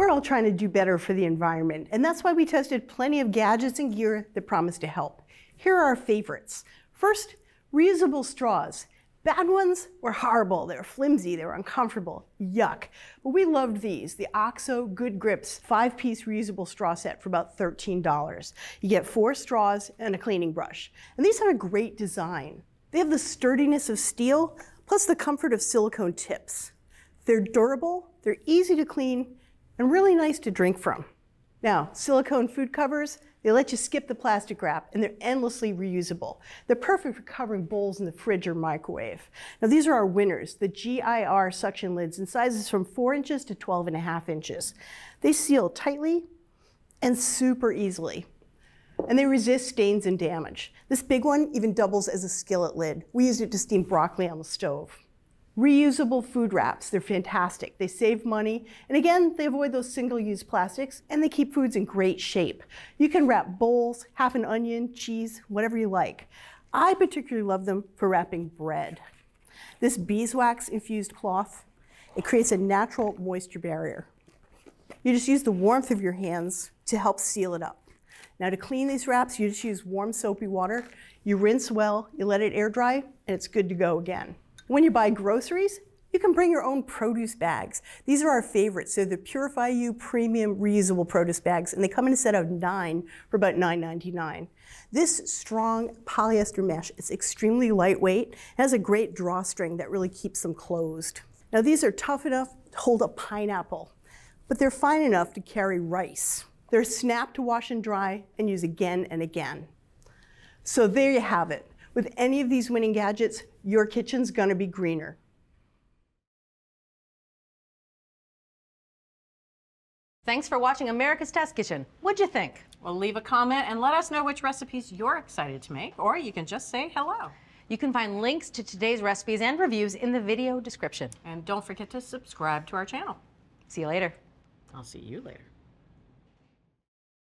We're all trying to do better for the environment, and that's why we tested plenty of gadgets and gear that promise to help. Here are our favorites. First, reusable straws. Bad ones were horrible. They were flimsy, they were uncomfortable, yuck. But we loved these, the OXO Good Grips 5-piece reusable straw set for about $13. You get 4 straws and a cleaning brush. And these have a great design. They have the sturdiness of steel, plus the comfort of silicone tips. They're durable, they're easy to clean, and really nice to drink from. Now, silicone food covers, they let you skip the plastic wrap, and they're endlessly reusable. They're perfect for covering bowls in the fridge or microwave. Now, these are our winners, the GIR suction lids in sizes from 4 inches to 12.5 inches. They seal tightly and super easily, and they resist stains and damage. This big one even doubles as a skillet lid. We used it to steam broccoli on the stove. Reusable food wraps, they're fantastic. They save money, and again, they avoid those single-use plastics, and they keep foods in great shape. You can wrap bowls, half an onion, cheese, whatever you like. I particularly love them for wrapping bread. This beeswax-infused cloth, it creates a natural moisture barrier. You just use the warmth of your hands to help seal it up. Now to clean these wraps, you just use warm soapy water. You rinse well, you let it air dry, and it's good to go again. When you buy groceries, you can bring your own produce bags. These are our favorites. They're the Purify You Premium Reusable Produce Bags, and they come in a set of 9 for about $9.99. This strong polyester mesh is extremely lightweight. It has a great drawstring that really keeps them closed. Now these are tough enough to hold a pineapple, but they're fine enough to carry rice. They're snap to wash and dry and use again and again. So there you have it. With any of these winning gadgets, your kitchen's gonna be greener. Thanks for watching America's Test Kitchen. What'd you think? Well, leave a comment and let us know which recipes you're excited to make, or you can just say hello. You can find links to today's recipes and reviews in the video description. And don't forget to subscribe to our channel. See you later. I'll see you later.